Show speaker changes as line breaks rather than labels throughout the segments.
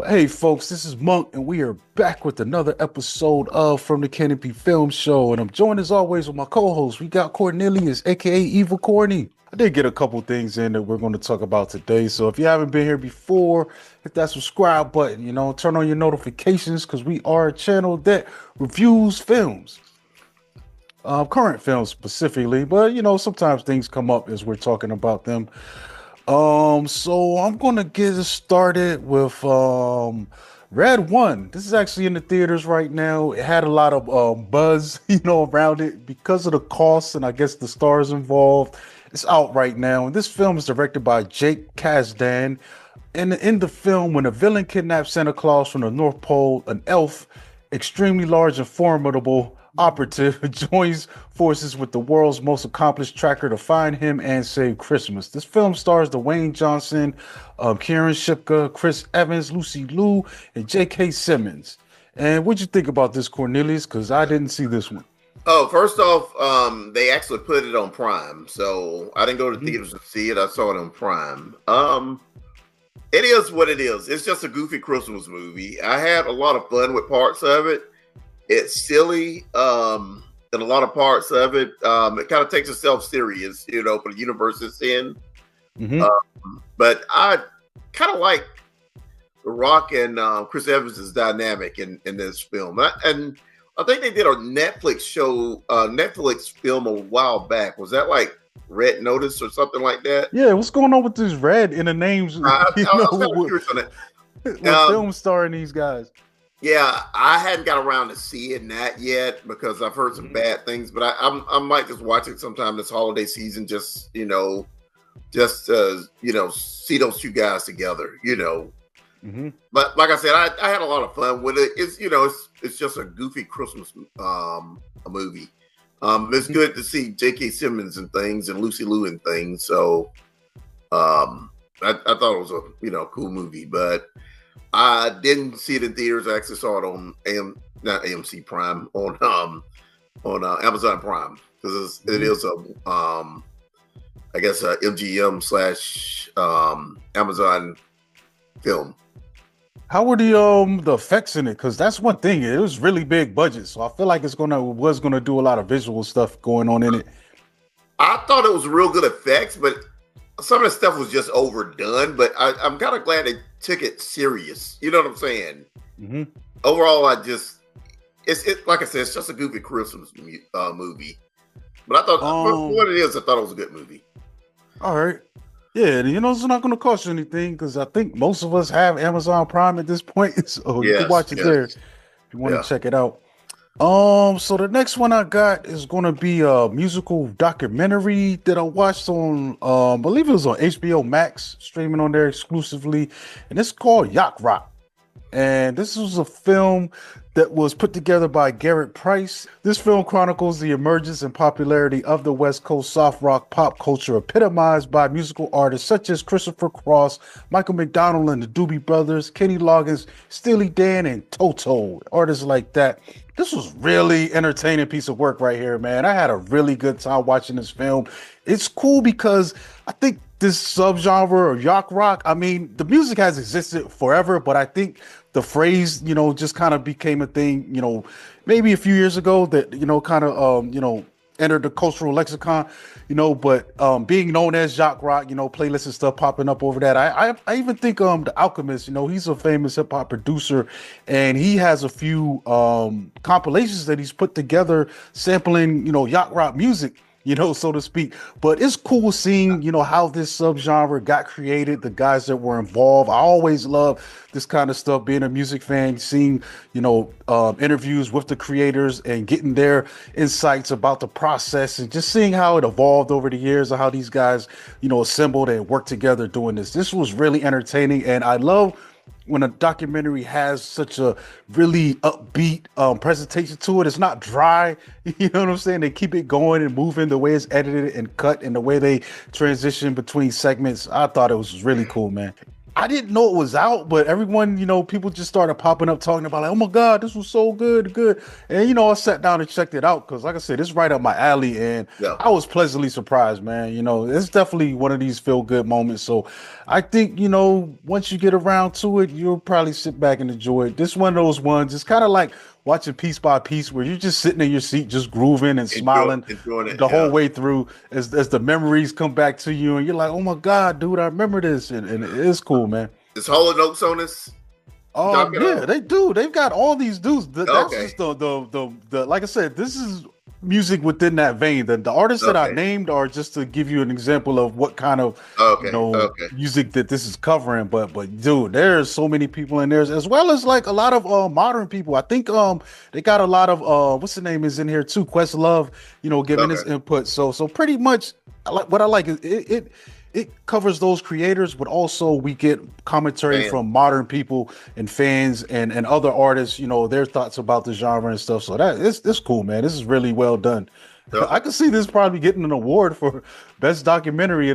But hey, folks, this is Monk, and we are back with another episode of From the FTC Film Show. And I'm joined as always with my co-host. We got Cornelius, aka Evil Corny. I did get a couple things in that we're going to talk about today. So if you haven't been here before, hit that subscribe button. Turn on your notifications because we are a channel that reviews films, current films specifically. But sometimes things come up as we're talking about them. So I'm gonna get it started with Red One. This is actually in the theaters right now. It had a lot of buzz, around it because of the costs and I guess the stars involved. It's out right now, and this film is directed by Jake Kasdan. And in the film, when a villain kidnaps Santa Claus from the North Pole, an elf, extremely large and formidable operative, joins forces with the world's most accomplished tracker to find him and save Christmas. This film stars Dwayne Johnson, Kieran Shipka, Chris Evans, Lucy Liu, and J.K. Simmons. And what'd you think about this, Cornelius? Because I didn't see this one.
Oh, first off, they actually put it on Prime, so I didn't go to theaters to see it. I saw it on Prime. It is what it is. It's just a goofy Christmas movie. I had a lot of fun with parts of it. It's silly, and a lot of parts of it. It kind of takes itself serious, for the universe it's in. But I kind of like The Rock and Chris Evans' dynamic in this film. And I think they did a Netflix film a while back. Was that like Red Notice or something like that?
Yeah, what's going on with this red in the names?
I was kind of curious on it.
What film starring these guys?
Yeah, I hadn't got around to seeing that yet because I've heard some bad things, but I might just watch it sometime this holiday season, just see those two guys together, But like I said, I had a lot of fun with it. It's just a goofy Christmas movie. It's good to see J.K. Simmons and things and Lucy Liu and things. So I thought it was a cool movie, but I didn't see it in theaters. I actually saw it on not AMC Prime, on Amazon Prime, because it is a I guess a MGM / Amazon film.
How were the effects in it? Because that's one thing. It was really big budget, so I feel like was gonna do a lot of visual stuff going on in it.
I thought it was real good effects, but some of the stuff was just overdone. But I'm kind of glad they took it serious. You know what I'm saying? Overall, it's like I said, it's just a goofy Christmas movie. But I thought for what it is, I thought it was a good movie.
All right. Yeah, it's not going to cost you anything because I think most of us have Amazon Prime at this point, so you can watch it there if you want to check it out. So the next one I got is going to be a musical documentary that I watched on, I believe it was on HBO Max, streaming on there exclusively, and it's called Yacht Rock. And this was a film that was put together by Garrett Price. This film chronicles the emergence and popularity of the West Coast soft rock pop culture, epitomized by musical artists such as Christopher Cross, Michael McDonald and the Doobie Brothers, Kenny Loggins, Steely Dan, and Toto, artists like that. This was really entertaining piece of work right here, man. I had a really good time watching this film. It's cool because I think this subgenre of yacht rock, I mean, the music has existed forever, but I think the phrase, just kind of became a thing, maybe a few years ago that, kind of, entered the cultural lexicon, but being known as yacht rock, playlists and stuff popping up over that. I even think The Alchemist, he's a famous hip hop producer, and he has a few compilations that he's put together sampling, yacht rock music, so to speak. But it's cool seeing, how this subgenre got created, the guys that were involved. I always love this kind of stuff, being a music fan, seeing, interviews with the creators and getting their insights about the process and just seeing how it evolved over the years and how these guys, assembled and worked together doing this. This was really entertaining, and I love when a documentary has such a really upbeat presentation to it. It's not dry, you know what I'm saying? They keep it going and moving, the way it's edited and cut and the way they transition between segments. I thought it was really cool, man. I didn't know it was out, but everyone, people just started popping up talking about like, oh my God, this was so good. And I sat down and checked it out because, like I said, it's right up my alley, and I was pleasantly surprised, man. It's definitely one of these feel good moments. So I think, once you get around to it, you'll probably sit back and enjoy it. This one of those ones, it's kind of like watching piece by piece where you're just sitting in your seat, just grooving and smiling the whole way through as the memories come back to you, and you're like, oh my God, dude, I remember this, and it is cool, man.
Is Hall & Oates on this?
Oh yeah, they do. They've got all these dudes. That's just the like I said, this is music within that vein. The artists that I named are just to give you an example of what kind of music that this is covering. But dude, there's so many people in there, as well as like a lot of modern people. I think they got a lot of what's the name is in here too. Questlove, giving his input. So pretty much what I like is it covers those creators, but also we get commentary from modern people and fans and other artists, their thoughts about the genre and stuff. So it's cool, man. This is really well done. I could see this probably getting an award for best documentary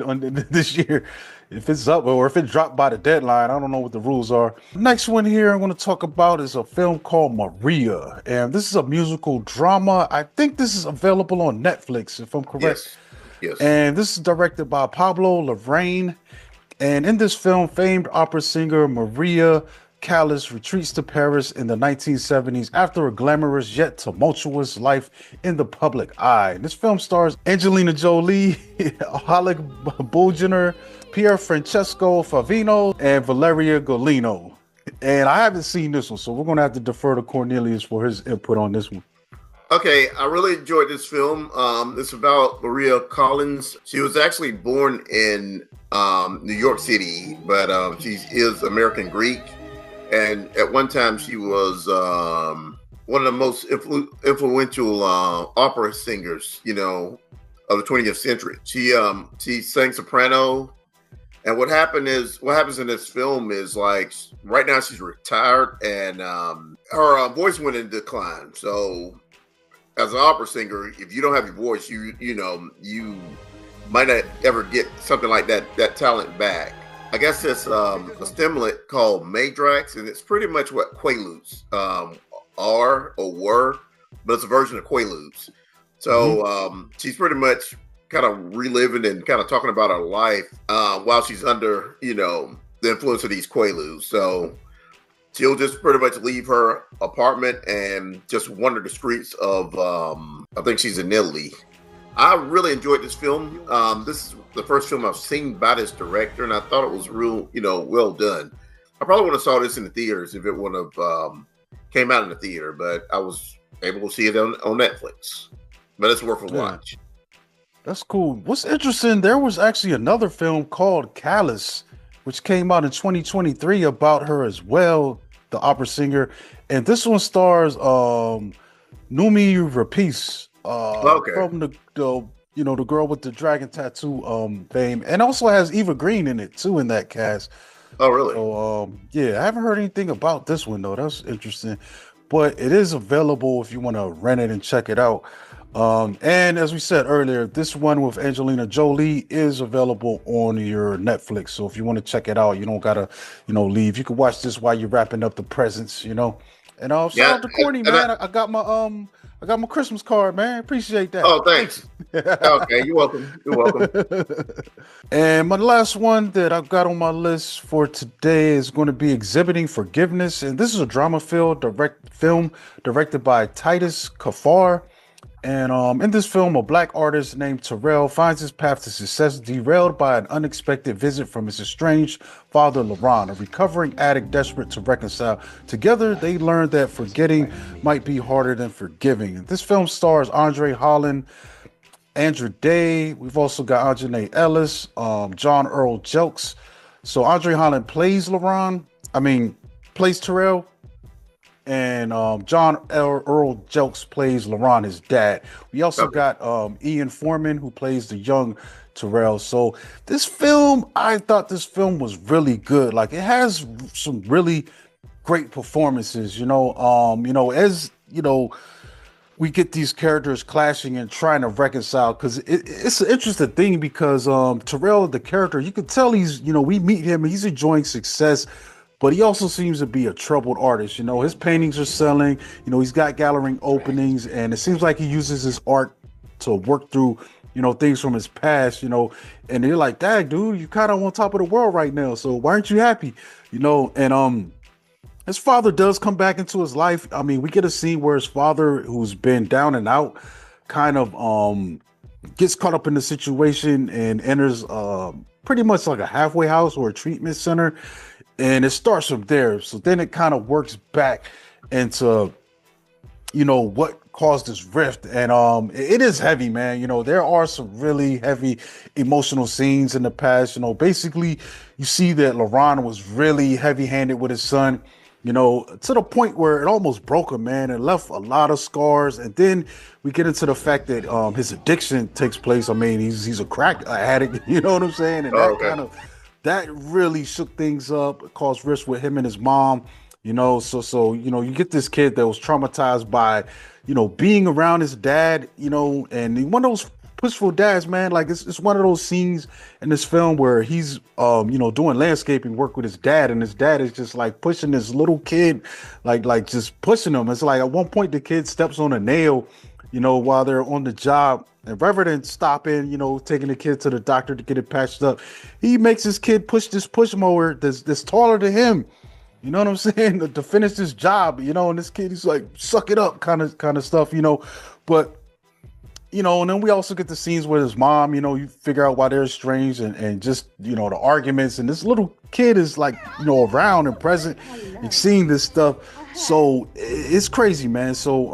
this year if it's up or if it dropped by the deadline. I don't know what the rules are. Next one here I'm going to talk about is a film called Maria, and this is a musical drama. I think this is available on Netflix, if I'm correct.
Yes.
And this is directed by Pablo Larraín. And in this film, famed opera singer Maria Callas retreats to Paris in the 1970s after a glamorous yet tumultuous life in the public eye. And this film stars Angelina Jolie, Alec Baldwin, Pier Francesco Favino, and Valeria Golino. And I haven't seen this one, so we're going to have to defer to Cornelius for his input on this one.
Okay, I really enjoyed this film. It's about Maria Collins. She was actually born in New York City, but she is American Greek. And at one time, she was one of the most influential opera singers, of the 20th century. She sang soprano. And what happens in this film is like right now she's retired and her voice went in decline. So as an opera singer, if you don't have your voice, you might not ever get something like that talent back. I guess it's a stimulant called Madrax, and it's pretty much what Quaaludes are or were, but it's a version of Quaaludes. So she's pretty much kind of reliving and kind of talking about her life while she's under, the influence of these Quaaludes. So she'll just pretty much leave her apartment and just wander the streets of, I think she's in Italy. I really enjoyed this film. This is the first film I've seen by this director, and I thought it was real, well done. I probably would have saw this in the theaters if it would have came out in the theater, but I was able to see it on Netflix. But it's worth a watch.
That's cool. What's interesting, there was actually another film called Callas, which came out in 2023 about her as well, the opera singer, and this one stars Noomi Rapace from the girl with the dragon tattoo fame, and also has Eva Green in it too in that cast.
Oh, really?
So I haven't heard anything about this one though. That's interesting, but it is available if you want to rent it and check it out. And as we said earlier, this one with Angelina Jolie is available on your Netflix. So if you want to check it out, you don't gotta, leave. You can watch this while you're wrapping up the presents, And shout out to Courtney, man. I got my Christmas card, man. Appreciate that.
Oh, thanks. Okay, you're welcome. You're welcome.
And my last one that I've got on my list for today is going to be Exhibiting Forgiveness, and this is a drama film directed by Titus Kafar. And in this film, a black artist named Terrell finds his path to success derailed by an unexpected visit from his estranged father, Laron, a recovering addict desperate to reconcile. Together, they learn that forgetting might be harder than forgiving. This film stars Andre Holland, Andrew Day. We've also got Anjanae Ellis, John Earl Jelks. So Andre Holland plays Terrell. And John Earl Jelks plays Laron, his dad. We also got Ian Foreman, who plays the young Terrell. So this film, I thought this film was really good. Like, it has some really great performances, we get these characters clashing and trying to reconcile, because it's an interesting thing, because Terrell, the character, you can tell he's, we meet him, he's enjoying success, but he also seems to be a troubled artist. His paintings are selling, he's got gallery openings, and it seems like he uses his art to work through, things from his past, and they're like, dang, dude, you kind of on top of the world right now, so why aren't you happy? And his father does come back into his life. I mean, we get a scene where his father, who's been down and out, kind of gets caught up in the situation and enters pretty much like a halfway house or a treatment center. And it starts from there. So then it kind of works back into, what caused this rift. And it is heavy, man. There are some really heavy emotional scenes in the past. Basically, you see that LaRon was really heavy-handed with his son, to the point where it almost broke him, man, and left a lot of scars. And then we get into the fact that his addiction takes place. I mean, he's a crack addict, you know what I'm saying? And that really shook things up, caused rifts with him and his mom, so you get this kid that was traumatized by, being around his dad, and one of those pushful dads, man. Like it's one of those scenes in this film where he's doing landscaping work with his dad, and his dad is just like pushing this little kid, like just pushing him. It's like at one point the kid steps on a nail, while they're on the job, and rather than stopping, taking the kid to the doctor to get it patched up, he makes his kid push this push mower that's taller than him. You know what I'm saying? To finish this job, and this kid, he's like, suck it up kind of stuff, but and then we also get the scenes with his mom, you figure out why they're estranged, and just, the arguments, and this little kid is like, around and present and seeing this stuff. So it's crazy, man. So,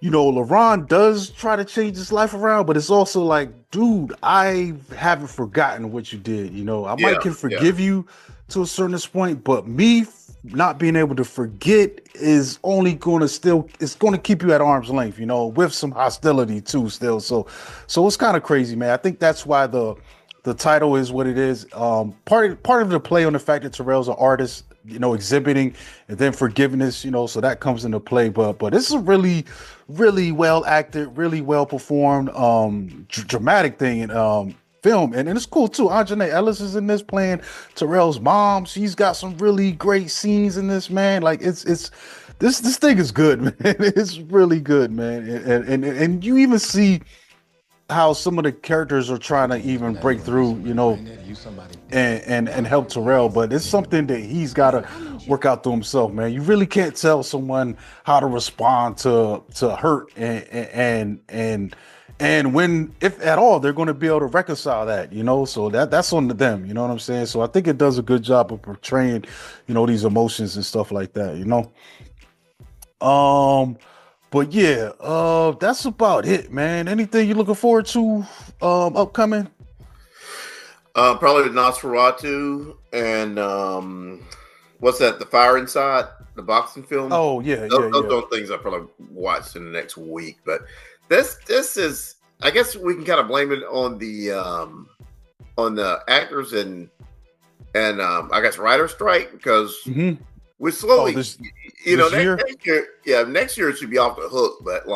LaRon does try to change his life around, but it's also like, dude, I haven't forgotten what you did. I might can forgive you to a certain point, but me not being able to forget is only going to it's going to keep you at arm's length, with some hostility too still. So it's kind of crazy, man. I think that's why the title is what it is. Part of the play on the fact that Terrell's an artist, exhibiting, and then forgiveness, so that comes into play. But this is a really, really well acted, really well performed, dramatic thing, and film, and it's cool too. Anjanae Ellis is in this playing Terrell's mom. She's got some really great scenes in this, man. Like it's this thing is good, man. It's really good, man. And you even see how some of the characters are trying to even break through, and help Terrell, but it's something that he's got to work out to himself, man. You really can't tell someone how to respond to hurt and when, if at all, they're going to be able to reconcile that, so that's on them, you know what I'm saying? So I think it does a good job of portraying, these emotions and stuff like that, But yeah, that's about it, man. Anything you looking forward to upcoming?
Probably Nosferatu and what's that? The Fire Inside, the boxing film.
Oh yeah,
those are things I probably watch in the next week. But this is, I guess we can kind of blame it on the actors and I guess writer strike, because we're slowly,
next year?
next year it should be off the hook. But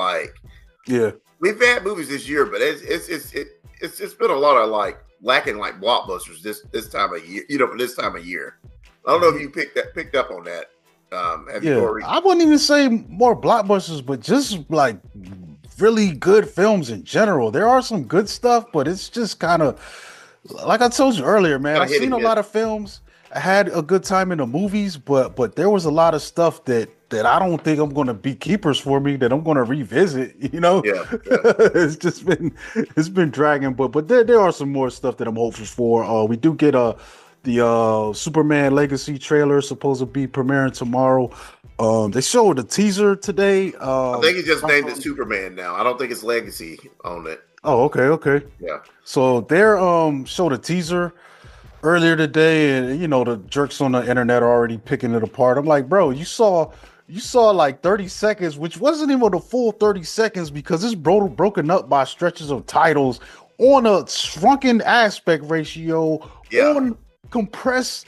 we've had movies this year, but it's been a lot of like lacking like blockbusters this time of year. For this time of year, I don't know if you picked up on that.
I wouldn't even say more blockbusters, but just like really good films in general. There are some good stuff, but it's just kind of like I told you earlier, man. I've seen a lot of films. I had a good time in the movies, but there was a lot of stuff that I don't think I'm going to be keepers for me, that I'm going to revisit. It's been dragging, but there are some more stuff that I'm hopeful for. We do get the Superman Legacy trailer supposed to be premiering tomorrow. They showed a teaser today.
I think he just named it Superman now. I don't think it's Legacy on it.
Oh, okay. Yeah. So they're showed a teaser earlier today, and the jerks on the internet are already picking it apart. I'm like, bro, you saw like 30 seconds, which wasn't even the full 30 seconds, because it's broken up by stretches of titles on a shrunken aspect ratio, on compressed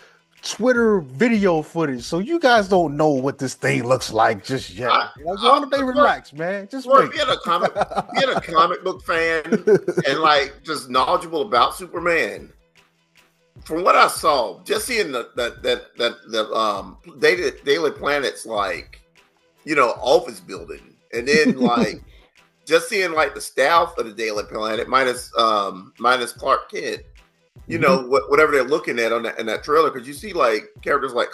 Twitter video footage, so you guys don't know what this thing looks like just yet. Why don't they relax, man? Just wait.
Being a comic book fan and like just knowledgeable about Superman. From what I saw, just seeing the Daily Planet's like, office building, and then like just seeing like the staff of the Daily Planet minus Clark Kent. Whatever they're looking at in that trailer, because you see like characters like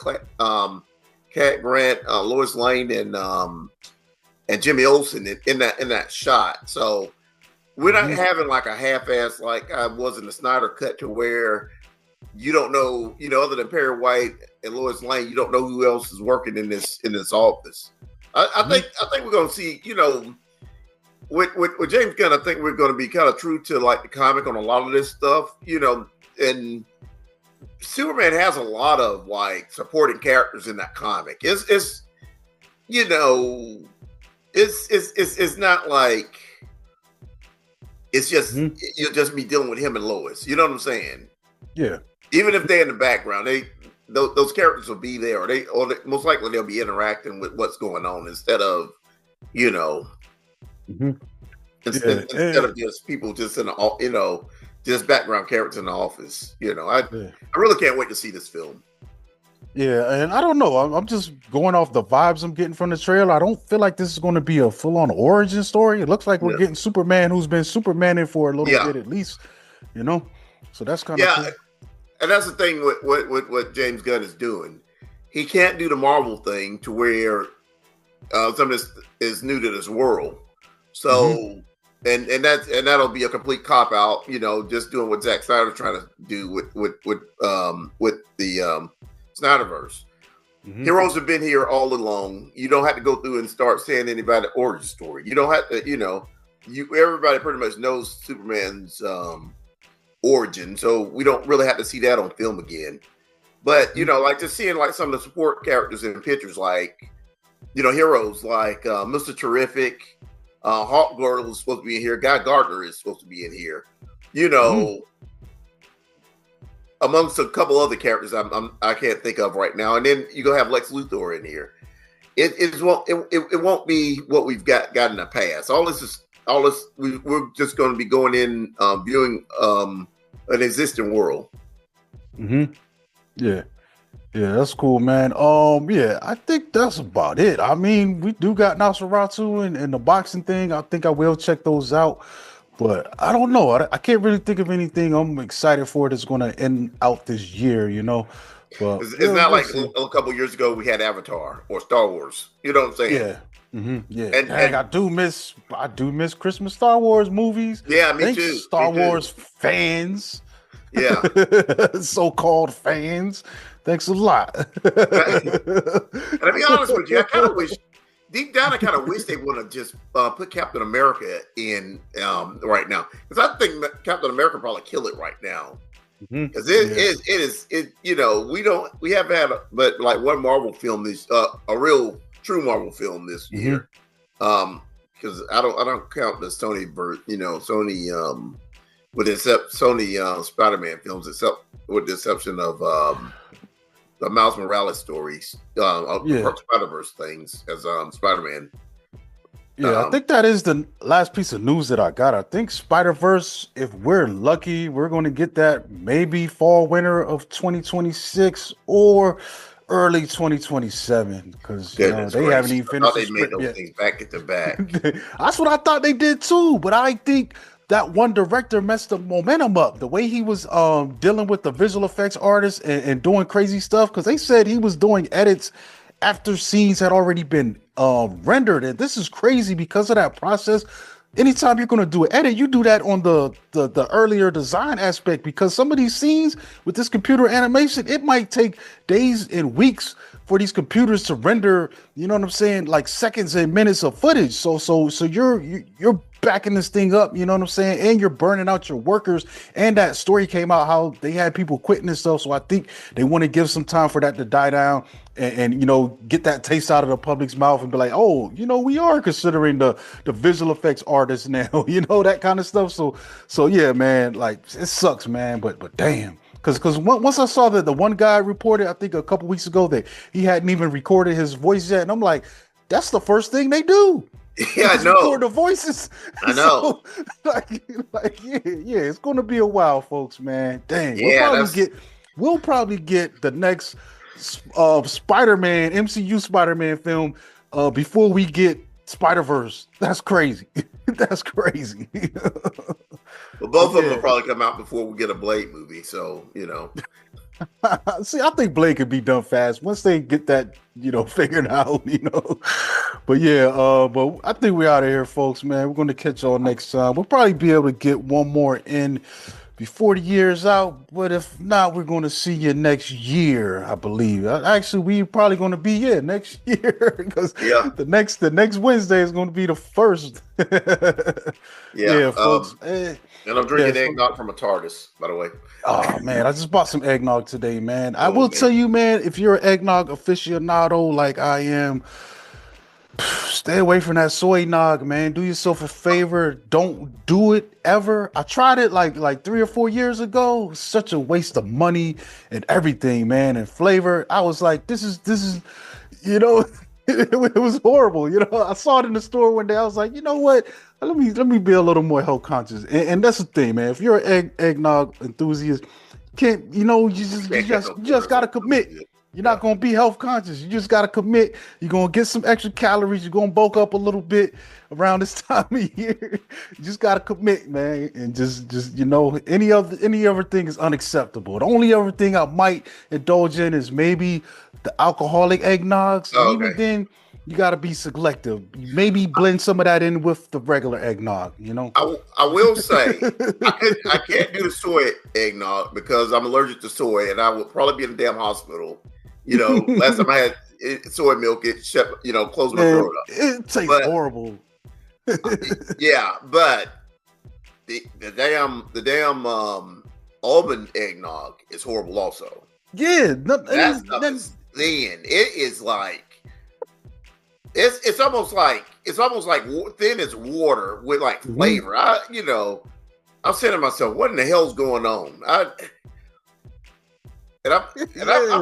Cat Grant, Lois Lane, and Jimmy Olsen in that shot. So we're not having like a half-ass like I was in the Snyder Cut, to where you don't know, other than Perry White and Lois Lane, you don't know who else is working in this office. I think we're going to see, with James Gunn, I think we're going to be kind of true to like the comic on a lot of this stuff, and Superman has a lot of like supporting characters in that comic. It's not like it's just you'll just be dealing with him and Lois. You know what I'm saying?
Yeah.
Even if they're in the background, those characters will be there, or most likely they'll be interacting with what's going on instead of, instead of just people just in just background characters in the office. I really can't wait to see this film.
Yeah, and I don't know. I'm just going off the vibes I'm getting from the trailer. I don't feel like this is going to be a full-on origin story. It looks like we're getting Superman, who's been Supermaning for a little bit at least. So that's kind of cool.
And that's the thing with what James Gunn is doing. He can't do the Marvel thing to where some of this is new to this world. So and that'll be a complete cop out. Just doing what Zack Snyder's trying to do with the Snyderverse. Heroes have been here all along. You don't have to go through and start saying anybody's origin story. You don't have to. Everybody pretty much knows Superman's origin, so we don't really have to see that on film again. But like just seeing like some of the support characters in pictures, like heroes like Mr. Terrific, Hawk Girl is supposed to be in here, Guy Gardner is supposed to be in here, amongst a couple other characters I can't think of right now. And then you go have Lex Luthor in here. It won't be what we've got in the past. We're just going to be going in viewing an existing world.
Yeah, that's cool, man. I think that's about it. I mean, we do got Nosferatu and the boxing thing. I think I will check those out, but I don't know. I can't really think of anything I'm excited for that's going to end out this year. But
it's not like a couple years ago we had Avatar or Star Wars. You know what I'm saying?
Yeah. And I do miss Christmas Star Wars movies.
Yeah, me too.
Star Wars fans.
Yeah.
So-called fans. Thanks a lot.
And to be honest with you, I kind of wish, deep down, they would have just put Captain America in right now. Because I think Captain America probably kill it right now. Because we haven't had but like one Marvel film this a real true Marvel film this year. Because I don't count the Sony Sony Sony Spider-Man films, except with the exception of the Miles Morales stories, Spider-Verse things as Spider-Man.
I think that is the last piece of news that I got. I think Spider-Verse, if we're lucky, we're going to get that maybe fall, winter of 2026 or early 2027, because they haven't even finished.
They made those things back to back.
That's what I thought they did too, but I think that one director messed the momentum up. The way he was dealing with the visual effects artists and doing crazy stuff, because they said he was doing edits after scenes had already been rendered, and this is crazy because of that process. Anytime you're going to do an edit, you do that on the earlier design aspect, because some of these scenes with this computer animation, it might take days and weeks for these computers to render, you know what I'm saying, like seconds and minutes of footage. So you're backing this thing up, you know what I'm saying, and you're burning out your workers. And that story came out how they had people quitting and stuff. So I think they want to give some time for that to die down and get that taste out of the public's mouth and be like, oh, we are considering the visual effects artists now, that kind of stuff. So yeah, man, like it sucks, man, but damn, Because once I saw that the one guy reported, I think a couple weeks ago, that he hadn't even recorded his voice yet, and I'm like, that's the first thing they do.
Yeah, I know.
Record the voices.
I know.
So, yeah, it's going to be a while, folks, man. Dang,
yeah,
we'll probably get the next Spider-Man, MCU Spider-Man film before we get Spider-Verse. That's crazy. That's crazy.
Well, both of them will probably come out before we get a Blade movie, so
See, I think Blade could be done fast once they get that, figured out, But yeah, but I think we're out of here, folks, man. We're going to catch y'all next time. We'll probably be able to get one more in before the year's out, but if not, we're going to see you next year, I believe. Actually, we're probably going to be here next year because the next Wednesday is going to be the first.
Yeah,
folks.
And I'm drinking eggnog from a TARDIS, by the way.
Oh man, I just bought some eggnog today, man. I will tell you, man, if you're an eggnog aficionado like I am, stay away from that soy nog, man. Do yourself a favor. Don't do it ever. I tried it like 3 or 4 years ago. It's such a waste of money and everything, man, and flavor. I was like, this is, it was horrible. I saw it in the store one day. I was like, you know what? Let me be a little more health conscious. And that's the thing, man. If you're an eggnog enthusiast, you just gotta commit. You're not going to be health conscious. You just got to commit. You're going to get some extra calories. You're going to bulk up a little bit around this time of year. You just got to commit, man. And just any other thing is unacceptable. The only other thing I might indulge in is maybe the alcoholic eggnogs.
Oh,
okay. Even then, you got to be selective. Maybe blend some of that in with the regular eggnog,
I will say, I can't do the soy eggnog because I'm allergic to soy, and I would probably be in the damn hospital. Last time I had soy milk, it shut, closed my throat up.
It tastes horrible.
Yeah, but the damn almond eggnog is horrible also.
Yeah,
that stuff is thin. It is like it's almost like thin as water with like flavor. I'm saying to myself, what in the hell's going on? I don't know.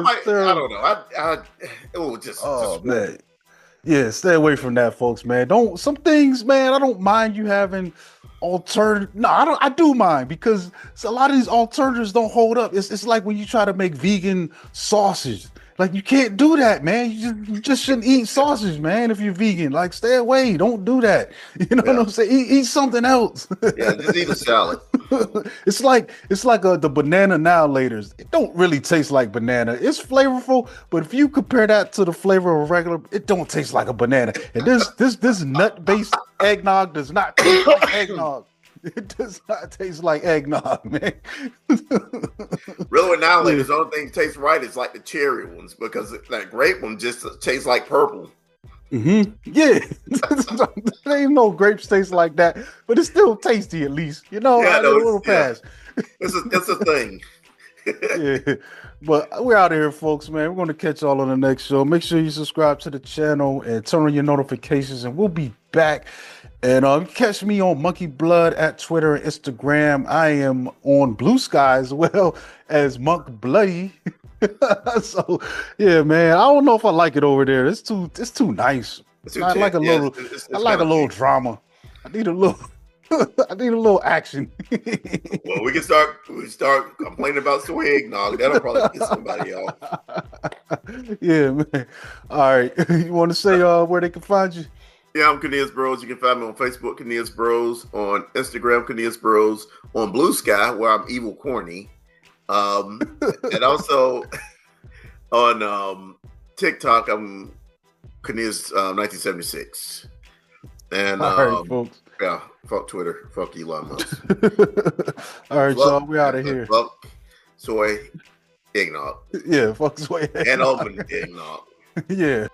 Man. Yeah, stay away from that, folks, man. Some things, man, I don't mind you having alternative. No, I do mind because a lot of these alternatives don't hold up. It's like when you try to make vegan sausage. Like, you can't do that, man. You just shouldn't eat sausage, man, if you're vegan. Like, stay away. Don't do that. You know what I'm saying? Eat something else.
Yeah, just eat a salad.
It's like the banana now laters. It don't really taste like banana. It's flavorful, but if you compare that to the flavor of regular, it don't taste like a banana. And this nut-based eggnog does not taste like eggnog. It does not taste like eggnog, man.
Really, now, the only thing that tastes right is like the cherry ones, because that grape one just tastes like purple.
Mm-hmm. Yeah, there ain't no grapes taste like that, but it's still tasty at least. A little pass.
It's a thing.
Yeah, but we're out of here, folks, man. We're going to catch y'all on the next show. Make sure you subscribe to the channel and turn on your notifications, and we'll be back. And catch me on Monkey Blood at Twitter and Instagram. I am on Blue Sky as well as Monk Bloody. So yeah, man. I don't know if I like it over there. It's too nice. I like a little drama. I need a little action.
Well, we can start complaining about soy eggnog. That'll probably get somebody off.
Yeah, man. All right. You want to say where they can find you?
Yeah, I'm Cornelius Bros. You can find me on Facebook, Cornelius Bros, on Instagram, Cornelius Bros, on Blue Sky, where I'm evil corny, and also on TikTok, I'm Cornelius 1976. And
all right, folks.
Yeah, fuck Twitter, fuck Elon Musk.
All right, y'all, we out of here.
Fuck soy eggnog.
Yeah, fuck soy eggnog.
And almond eggnog.
Yeah.